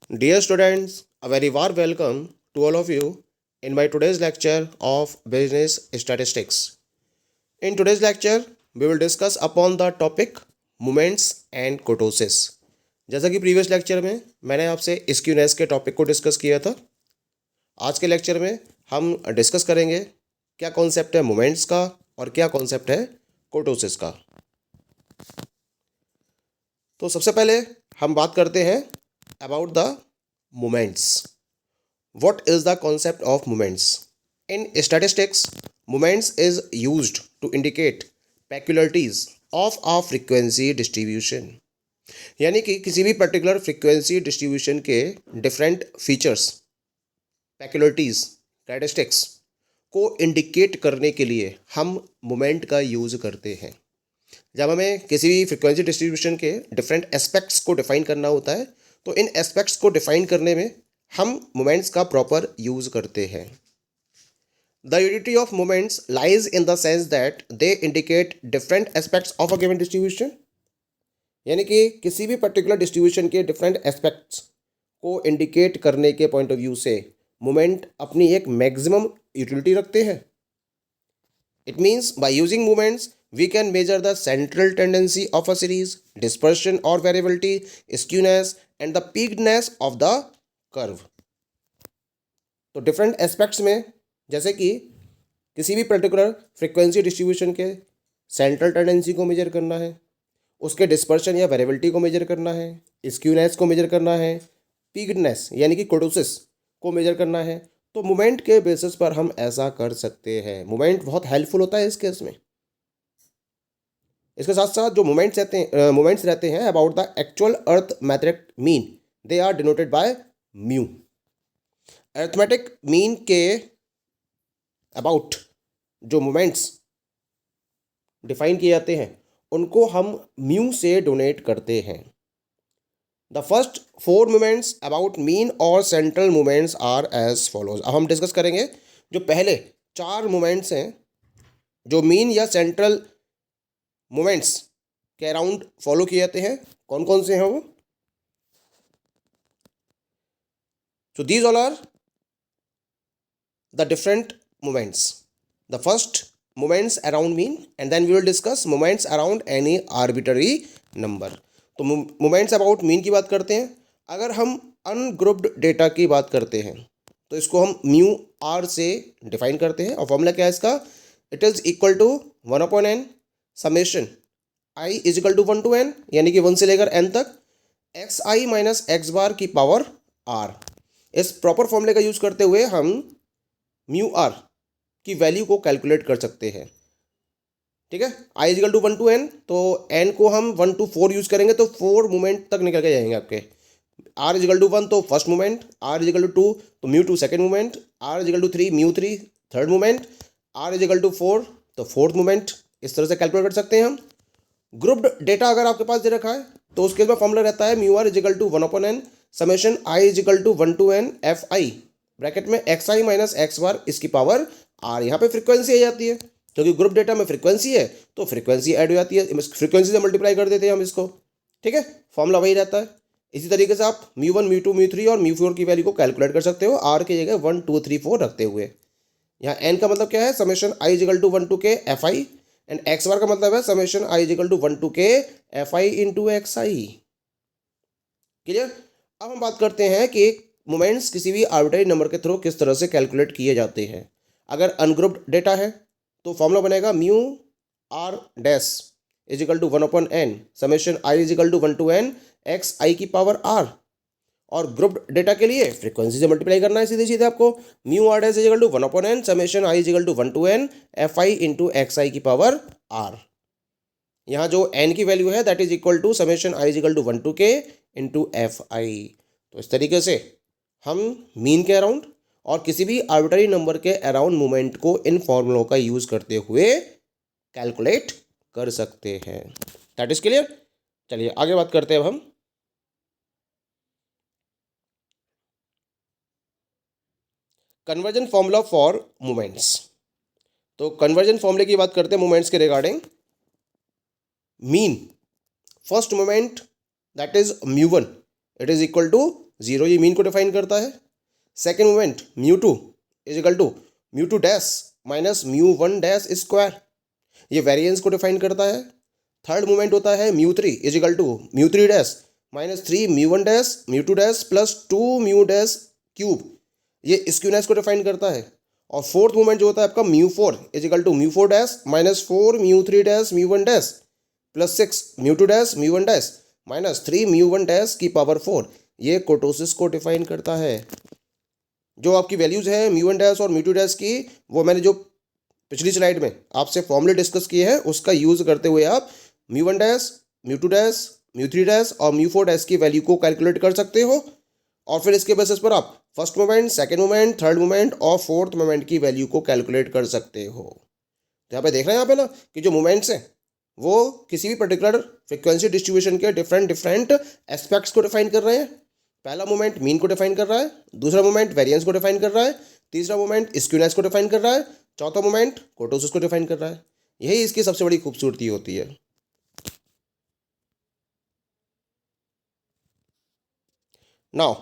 Dear students, a very warm welcome to all of you in my today's lecture of business statistics. In today's lecture, we will discuss upon the topic moments and kurtosis. जैसा कि previous lecture में मैंने आपसे skewness के topic को discuss किया था, आज के लेक्चर में हम डिस्कस करेंगे क्या कॉन्सेप्ट है मोमेंट्स का और क्या कॉन्सेप्ट है kurtosis का। तो सबसे पहले हम बात करते हैं about the moments. What is the concept of moments? In statistics, moments is used to indicate peculiarities of a frequency distribution. यानी कि किसी भी पर्टिकुलर फ्रीक्वेंसी डिस्ट्रीब्यूशन के डिफरेंट फीचर्स, पेक्युलरिटीज, कैरेक्टरिस्टिक्स को इंडिकेट करने के लिए हम मोमेंट का यूज़ करते हैं। जब हमें किसी भी फ्रीक्वेंसी डिस्ट्रीब्यूशन के डिफरेंट एस्पेक्ट्स को डिफाइन करना होता है तो इन एस्पेक्ट्स को डिफाइन करने में हम मोमेंट्स का प्रॉपर यूज़ करते हैं। The utility of moments lies in the sense that they indicate different aspects of a given distribution. यानी कि किसी भी पर्टिकुलर डिस्ट्रीब्यूशन के डिफरेंट एस्पेक्ट्स को इंडिकेट करने के पॉइंट ऑफ व्यू से मोमेंट अपनी एक मैक्सिमम यूटिलिटी रखते हैं। It means by using moments we can measure the central tendency of a series, dispersion or variability, skewness and the peakedness of the curve. तो different aspects में जैसे कि किसी भी पर्टिकुलर फ्रीक्वेंसी डिस्ट्रीब्यूशन के central tendency को major करना है, उसके डिस्पर्शन या वेरिएबिलिटी को मेजर करना है, स्क्यूनेस को मेजर करना है, पीक्डनेस यानी कि कुर्टोसिस को मेजर करना है, तो मोमेंट के बेसिस पर हम ऐसा कर सकते हैं। मोमेंट बहुत हेल्पफुल होता है इस केस में। इसके साथ साथ जो मोमेंट्स रहते हैं about the actual arithmetic mean, they are denoted by mu. Arithmetic mean के अबाउट जो मोमेंट्स डिफाइन किए जाते हैं उनको हम म्यू से डोनेट करते हैं। The first 4 moments about mean और central moments are as follows. अब हम डिस्कस करेंगे जो पहले 4 मोमेंट्स हैं जो मीन या सेंट्रल मोमेंट्स के अराउंड फॉलो किए जाते हैं, कौन कौन से हैं वो। So these all are the different moments. The first moments around mean and then we will discuss moments around any arbitrary number. तो मोमेंट्स अबाउट मीन की बात करते हैं। अगर हम अनग्रुप्ड डेटा की बात करते हैं तो इसको हम म्यू आर से डिफाइन करते हैं और फॉर्मूला क्या है इसका, it is equal to 1/n summation i is equal to 1 to n यानी कि 1 से लेकर n तक एक्स आई माइनस एक्स बार की पावर r। इस प्रॉपर फॉर्मूले का यूज करते हुए हम म्यू आर की वैल्यू को कैलकुलेट कर सकते हैं। ठीक है, i is equal to 1 to n, तो n को हम 1 to 4 यूज करेंगे तो 4 मोमेंट तक निकल के जाएंगे आपके। r इज इक्वल टू 1 तो first moment, r is equal to 2 तो mu 2 second moment, r is equal to 3 mu 3 third moment, r is equal to 4 तो फोर्थ मोमेंट। इस तरह से कैलकुलेट कर सकते हैं हम। ग्रुप्ड डेटा अगर आपके पास दे रखा है तो उसके बाद फॉर्मूला रहता है mu r is equal to 1/n summation i is equal to 1 to n f i bracket में x i minus x bar इसकी पावर आर। यहाँ पे फ्रीक्वेंसी आ जाती है क्योंकि ग्रुप डेटा में फ्रीक्वेंसी है तो फ्रीक्वेंसी ऐड हो जाती है, फ्रीक्वेंसी से मल्टीप्लाई कर देते हैं हम इसको। ठीक है, फॉर्मूला वही रहता है। इसी तरीके से आप म्यू 1 म्यू 2 म्यू 3 और म्यू 4 की वैल्यू को कैलकुलेट कर सकते हो आर की जगह 1 2 3 4 रखते हुए। यहाँ एन का मतलब क्या है, summation i is equal to 1 to k f i and x bar का मतलब है summation i is equal to 1 to k f i into x i. Clear. अब हम बात करते हैं कि मोमेंट्स किसी भी आर्बिट्ररी नंबर के थ्रू किस तरह से कैलकुलेट किए जाते हैं। अगर अनग्रुप्ड डेटा है तो फॉर्मूला बनेगा mu r dash is equal to 1/n summation i is equal to 1 to n x i की पावर आर। और ग्रुप्ड डेटा के लिए फ्रीक्वेंसी से मल्टीप्लाई करना है सीधे सीधे आपको। Mu r dash is equal to 1/n summation i is equal to 1 to n f i into x i की पावर आर। यहाँ जो n की वैल्यू है that is equal to summation i is equal to 1 to k into f i. तो इस तरीके से हम मीन के अराउंड और किसी भी आर्बिट्ररी नंबर के अराउंड मोमेंट को इन फॉर्मूलों का यूज करते हुए कैलकुलेट कर सकते हैं। That is clear. चलिए आगे बात करते हैं अब हम कन्वर्जन फॉर्मूला फॉर मोमेंट्स। तो कन्वर्जन फॉर्मूले की बात करते हैं मोमेंट्स के regarding. Mean first moment that is mu 1 it is equal to zero ये मीन को डिफाइन करता है। Second moment mu two is equal to mu two dash minus mu one dash square, ये वेरिएंस को डिफाइन करता है। थर्ड मोमेंट होता है म्यू3 इज इक्वल टू म्यू3 डैश माइनस 3 म्यू1 डैश म्यू2 dash plus 2 mu dash cube, ये स्क्यूनेस को डिफाइन करता है। और फोर्थ मोमेंट जो होता है आपका म्यू4 इज इक्वल टू म्यू4 डैश माइनस 4 म्यू3 डैश म्यू1 डैश प्लस 6 म्यू2 डैश म्यू1 डैश माइनस 3 म्यू1 डैश की पावर 4, ये कोटोसिस को डिफाइन करता है। जो आपकी वैल्यूज़ है म्यू1 डैश और म्यू2 डैश की, वो मैंने जो पिछली स्लाइड में आपसे फॉर्मूले डिस्कस किए हैं उसका यूज़ करते हुए आप म्यू1 डैश म्यू2 डैश म्यू3 डैश और म्यू4 डैश की वैल्यू को कैलकुलेट कर सकते हो। और फिर इसके बेसिस पर आप first moment, second moment, third moment और फोर्थ मोमेंट की वैल्यू को कैलकुलेट कर सकते हो। तो यहाँ पे देख रहे हैं यहाँ पे ना कि जो मोमेंट्स हैं वो किसी भी पर्टिकुलर फ्रिक्वेंसी डिस्ट्रीब्यूशन के डिफरेंट एस्पेक्ट्स को डिफाइन कर रहे हैं। पहला मोमेंट मीन को डिफाइन कर रहा है, दूसरा मोमेंट वेरिएंस को डिफाइन कर रहा है, तीसरा मोमेंट स्क्यूनेस को डिफाइन कर रहा है, चौथा मोमेंट कोटोसिस को डिफाइन कर रहा है। यही इसकी सबसे बड़ी खूबसूरती होती है। Now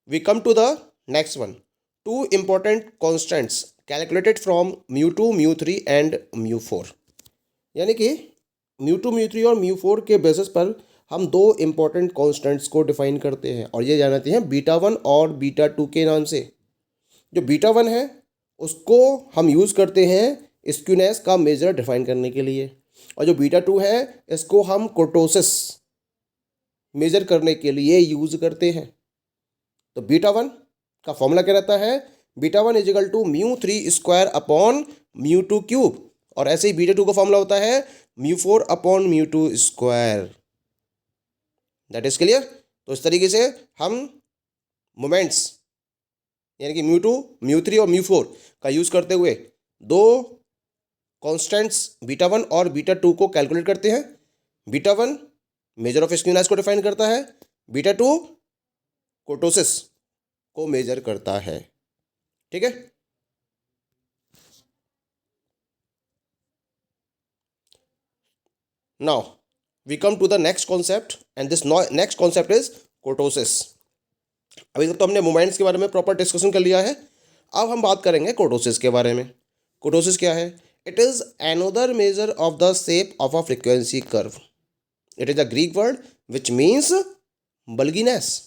we come to the next one, two important constants calculated from म्यू2 म्यू3 एंड म्यू4। यानी कि म्यू2 म्यू3 और म्यू4 के बेसिस पर हम दो इंपॉर्टेंट कॉन्स्टेंट्स को डिफाइन करते हैं और ये जानते हैं बीटा1 और बीटा2 के नाम से। जो बीटा1 है उसको हम यूज़ करते हैं स्क्यूनेस का मेजर डिफाइन करने के लिए, और जो बीटा2 है इसको हम कोटोसिस मेजर करने के लिए यूज़ करते हैं। तो बीटा1 का फॉर्मूला क्या रहता है, बीटा1 इज इक्वल टू म्यू3 स्क्वायर अपॉन म्यू2 क्यूब, और ऐसे ही बीटा2 का फॉर्मूला होता है म्यू4 upon mu two square. That is clear. तो इस तरीके से हम मोमेंट्स यानी कि म्यू2 म्यू3 और म्यू4 का यूज़ करते हुए दो कॉन्स्टेंट्स बीटा1 और बीटा2 को कैलकुलेट करते हैं। बीटा1 मेजर ऑफ स्क्यूनेस को डिफाइन करता है, बीटा2 कोटोसिस को मेजर करता है। ठीक है। Now we come to the next concept and this next concept is kurtosis. अभी तक तो हमने मोमेंट्स के बारे में प्रॉपर डिस्कशन कर लिया है, अब हम बात करेंगे कोटोसिस के बारे में। कोटोसिस क्या है? It is another measure of the shape of a frequency curve. It is a Greek word which means bulginess,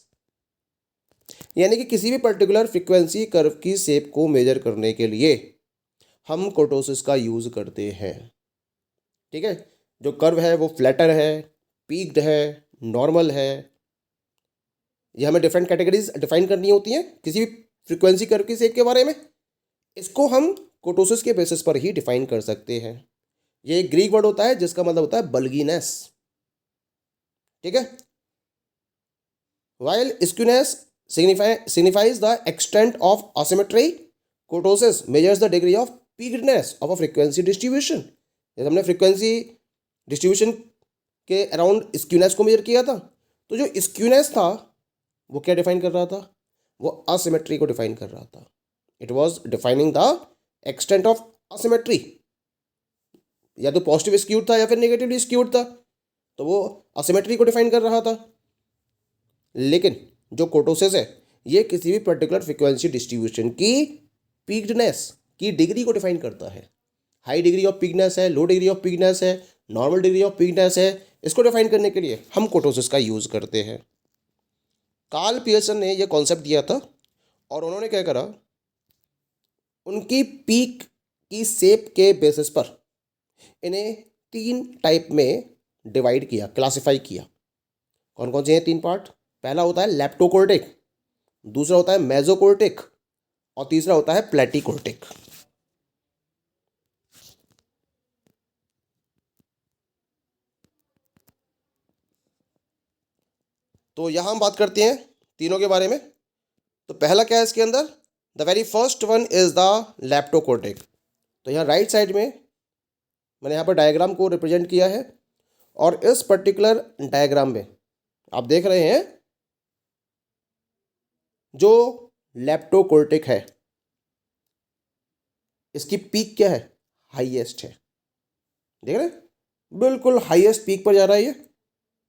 यानी कि किसी भी पर्टिकुलर फ्रीक्वेंसी कर्व की शेप को मेजर करने के लिए हम कोटोसिस का यूज़ करते हैं। ठीक है। जो कर्व है वो फ्लैटर है, पीक्ड है, नॉर्मल है, ये हमें डिफरेंट कैटेगरीज डिफाइन करनी होती हैं किसी भी फ्रीक्वेंसी कर्व की शेप के बारे में। इसको हम कोटोसिस के बेसिस पर ही डिफाइन कर सकते हैं। ये एक ग्रीक वर्ड होता है जिसका मतलब होता है बल्गिनेस। ठीक है। While skewness signifies the extent of asymmetry, kurtosis measures the degree of peakedness of a frequency distribution। जैसे हमने फ्रीक्वेंसी डिस्ट्रीब्यूशन के अराउंड स्क्यूनेस को मेजर किया था, तो जो स्क्यूनेस था वो क्या डिफाइन कर रहा था? वो असिमेट्री को डिफाइन कर रहा था। It was defining the extent of asymmetry, या तो पॉजिटिव स्क्यूड था या फिर नेगेटिवली स्क्यूड था, तो वो असिमेट्री को डिफाइन कर रहा था। लेकिन जो कोटोसिस है ये किसी भी पर्टिकुलर फ्रीक्वेंसी डिस्ट्रीब्यूशन की पीक्डनेस की डिग्री को डिफाइन करता है। हाई डिग्री ऑफ पीकनेस है, लो डिग्री ऑफ पीकनेस है, नॉर्मल डिग्री ऑफ पीकनेस है, इसको डिफाइन करने के लिए हम कोटोसिस का यूज़ करते हैं। कार्ल पियर्सन ने यह कॉन्सेप्ट दिया था और उन्होंने क्या करा, उनकी पीक की शेप के बेसिस पर इन्हें 3 टाइप में डिवाइड किया, क्लासिफाई किया। कौन कौन से हैं 3 पार्ट? पहला होता है लेप्टोकोर्टिक, दूसरा होता है मेसोकोर्टिक और तीसरा होता है प्लेटिकोर्टिक। तो यहां हम बात करते हैं तीनों के बारे में। तो पहला क्या है इसके अंदर? The very first one is the leptokurtic. तो यहाँ राइट साइड में मैंने यहाँ पर डायग्राम को रिप्रेजेंट किया है और इस पर्टिकुलर डायग्राम में आप देख रहे हैं जो लेप्टोकोर्टिक है इसकी पीक क्या है? हाईएस्ट है। देख रहे हैं, बिल्कुल हाईएस्ट पीक पर जा रहा है ये।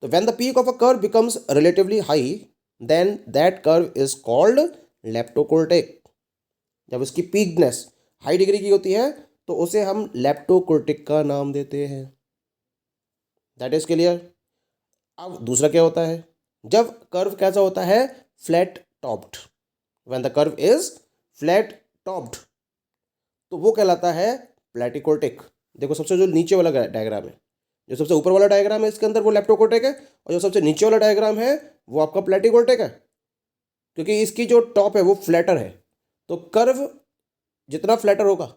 तो when the peak of a curve becomes relatively high, then that curve is called leptokurtic. जब इसकी पीकनेस हाई डिग्री की होती है तो उसे हम लेप्टोकोर्टिक का नाम देते हैं। That is clear. अब दूसरा क्या होता है, जब कर्व कैसा होता है, flat topped, when the curve is flat topped, तो वो कहलाता है प्लेटिकोर्टिक। देखो सबसे जो नीचे वाला डायग्राम है, जो सबसे ऊपर वाला डायग्राम है इसके अंदर वो लेप्टोकोर्टिक है, और जो सबसे नीचे वाला डायग्राम है वो आपका प्लेटिकोर्टिक है, क्योंकि इसकी जो टॉप है वो फ्लैटर है। तो कर्व जितना फ्लैटर होगा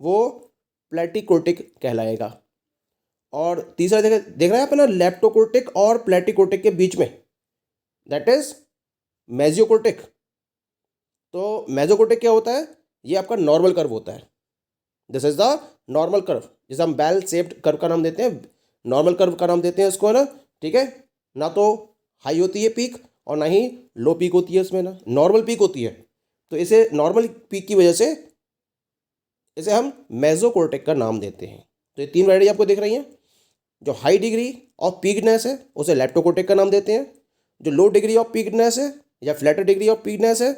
वो प्लेटिकोर्टिक कहलाएगा। और तीसरा देख रहे हैं अपना लेप्टोकोर्टिक और प्लेटिकोर्टिक के बीच में, दैट इज मेजियोकोर्टिक। तो मेजोकोर्टिक क्या होता है, ये आपका नॉर्मल कर्व होता है। This is the normal curve, जिसे हम बेल शेप्ड कर्व का नाम देते हैं, नॉर्मल कर्व का नाम देते हैं इसको, है ना। ठीक है, ना तो हाई होती है पीक और ना ही लो पीक होती है इसमें, ना नॉर्मल पीक होती है। तो इसे नॉर्मल पीक की वजह से इसे हम मेजोकोर्टिक का नाम देते हैं। तो ये तीन वैरायटी आपको दिख रही हैं। जो हाई डिग्री ऑफ पीकनेस है उसे लेप्टोकोर्टिक का नाम देते हैं, जो लो डिग्री ऑफ पीकनेस है या फ्लैटर डिग्री ऑफ पीकनेस है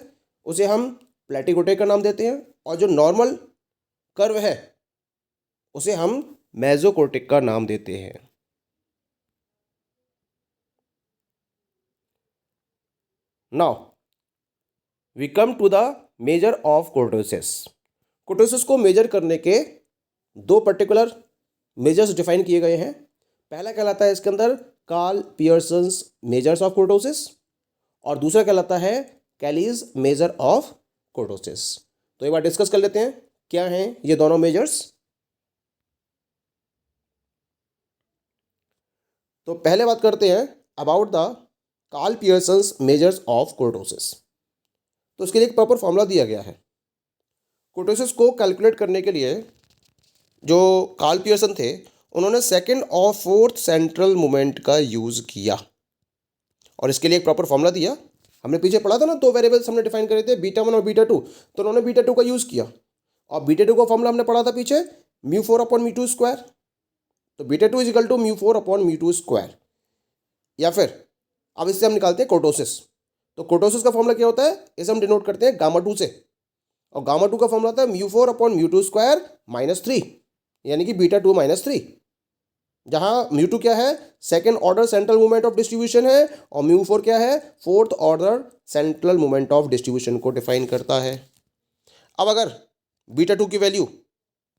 उसे हम प्लेटिकोर्टिक का नाम देते हैं, और जो नॉर्मल कर्व है उसे हम मेजोकोर्टिक का नाम देते हैं। Now we come to the measure of kurtosis. Kurtosis को मेजर करने के दो पर्टिकुलर मेजर्स डिफाइन किए गए हैं। पहला कहलाता है इसके अंदर कार्ल पियर्सन्स मेजर्स ऑफ कोर्टोसिस, और दूसरा कहलाता है कैलीज मेजर ऑफ कोर्टोसिस। तो एक बार डिस्कस कर लेते हैं क्या हैं ये दोनों मेजर्स। तो पहले बात करते हैं about the Karl Pearson's measures of kurtosis. तो इसके लिए एक प्रॉपर फॉर्मूला दिया गया है। कोर्टोसिस को कैलकुलेट करने के लिए जो कार्ल पियर्सन थे उन्होंने सेकंड और फोर्थ सेंट्रल मोमेंट का यूज़ किया, और इसके लिए एक प्रॉपर फॉर्मूला दिया। हमने पीछे पढ़ा था ना, दो वेरिएबल्स हमने डिफाइन करे थे, β1 और β2, तो उन्होंने β2 का यूज़ किया। और β2 का फॉर्मूला हमने पढ़ा था पीछे μ4/μ2²। तो β2 इज इक्वल टू μ4/μ2²। या फिर अब इससे हम निकालते हैं कोर्टोसिस। तो कोर्टोसिस का फॉर्मूला क्या होता है, इसे हम डिनोट करते हैं गामा 2 से, और गामा 2 का फॉर्मूला होता है μ4/μ2² -3, यानी कि β2 -3, जहाँ μ2 क्या है, second order central movement of distribution है, और μ4 क्या है, fourth order central movement of distribution को डिफाइन करता है। अब अगर β2 की वैल्यू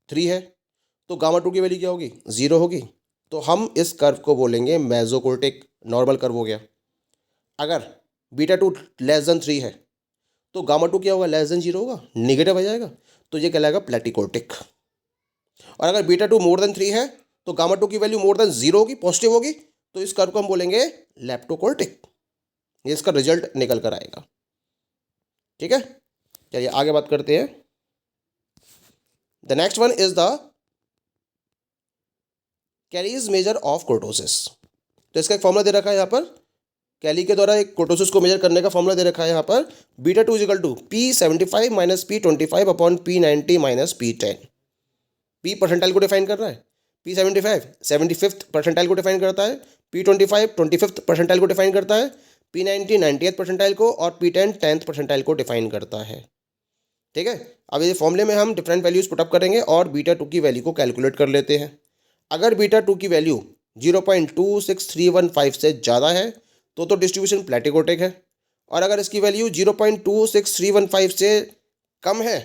3 है तो गामा 2 की वैल्यू क्या होगी, 0 होगी। तो हम इस कर्व को बोलेंगे मेजोकोर्टिक, नॉर्मल कर्व हो गया। अगर β2 <3 है तो गामा 2 क्या होगा, <0 होगा, निगेटिव आ जाएगा, तो ये कहलाएगा प्लेटिकोर्टिक। और अगर β2 <3 है तो गामा 2 की वैल्यू <0 होगी, पॉजिटिव होगी, तो इस कर्व को हम बोलेंगे लेप्टोकोर्टिक। ये इसका रिजल्ट निकल कर आएगा। ठीक है, चलिए आगे बात करते हैं। The next one is the Kelly's measure of kurtosis. तो इसका एक फॉर्मूला दे रखा है यहाँ पर, कैली के द्वारा एक कोर्टोसिस को मेजर करने का फॉर्मूला दे रखा है यहाँ पर, β2 is equal to P75 - P25/P90 - P10। P percentile को डिफाइन कर रहा है, P75 75th परसेंटाइल को डिफाइन करता है, P25 25th परसेंटाइल को डिफाइन करता है, P90 90th परसेंटाइल को, और P10 10th परसेंटाइल को डिफाइन करता है। ठीक है, अब ये फॉर्मूले में हम डिफरेंट वैल्यूज पुटअप करेंगे और β2 की वैल्यू को कैलकुलेट कर लेते हैं। अगर β2 की वैल्यू 0.26315 से ज़्यादा है तो डिस्ट्रीब्यूशन प्लेटिकोर्टिक है, और अगर इसकी वैल्यू 0.26315 से कम है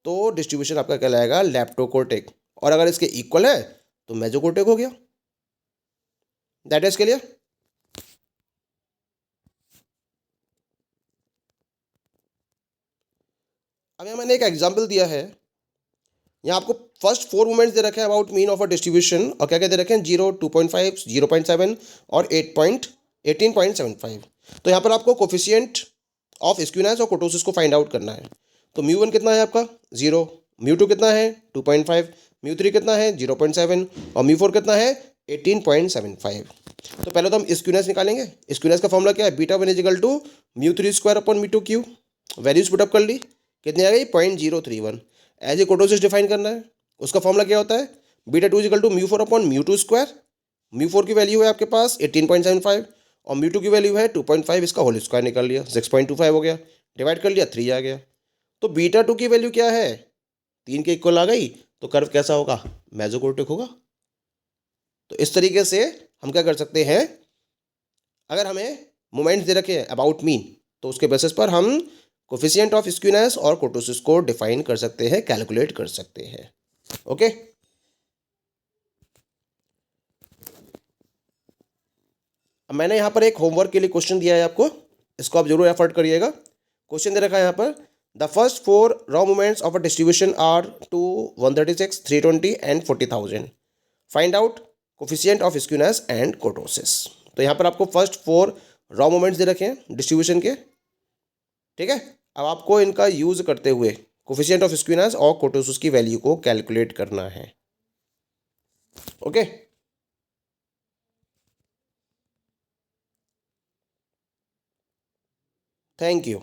तो डिस्ट्रीब्यूशन आपका कहलाएगा लेप्टोकोर्टिक, और अगर इसके इक्वल है तो मेजोकोर्टिक हो गया। That is clear. अब यहाँ मैंने एक एग्जांपल दिया है, यहाँ आपको फर्स्ट 4 मोमेंट्स दे रखे हैं about mean of a distribution, और क्या क्या दे रखे हैं, 0, 2.5, 0.7 और 18.75। तो यहाँ पर आपको कोफिशिएंट ऑफ स्क्यूनेस और कोर्टोसिस को फाइंड आउट करना है। तो μ1 कितना है आपका 0, μ2 कितना है 2.5, μ3 कितना है 0.7, और μ4 कितना है 18.75। तो पहले तो हम स्क्यूनेस निकालेंगे। स्क्यूनेस का फॉर्मूला क्या है, β1 is equal to μ3² values put up कर ली, कितनी आ गई 0.031। एज ए कोर्टोसिस डिफाइन करना है, उसका फॉर्मूला क्या होता है, β2 इज इक्वल टू μ4/μ2²। μ4 की वैल्यू है आपके पास 18.75, और म्यू टू की वैल्यू है 2.5, इसका होल स्क्वायर निकाल लिया, 6.25 हो गया, डिवाइड कर लिया, 3 आ गया। तो बीटा टू की वैल्यू क्या है, 3 के इक्वल आ गई, तो कर्व कैसा होगा, मेसोकोर्टिक होगा। तो इस तरीके से हम क्या कर सकते हैं, अगर हमें मोमेंट्स दे रखे हैं अबाउट मीन, तो उसके बेसिस पर हम कोफिशिएंट ऑफ स्क्यूनेस और कोर्टोसिस को डिफाइन कर सकते हैं, कैलकुलेट कर सकते हैं। ओके, अब मैंने यहाँ पर एक होमवर्क के लिए क्वेश्चन दिया है आपको, इसको आप जरूर एफर्ट करिएगा। क्वेश्चन दे रखा है यहाँ पर, the first 4 raw moments of a distribution are 2, 136, 320 and 40,000। Find out coefficient of skewness and kurtosis. तो यहाँ पर आपको फर्स्ट 4 रॉ मोमेंट्स दे रखे हैं डिस्ट्रीब्यूशन के, ठीक है। अब आपको इनका यूज करते हुए कोफिशिएंट ऑफ स्क्यूनेस और कोर्टोसिस की वैल्यू को कैलकुलेट करना है। Okay, thank you.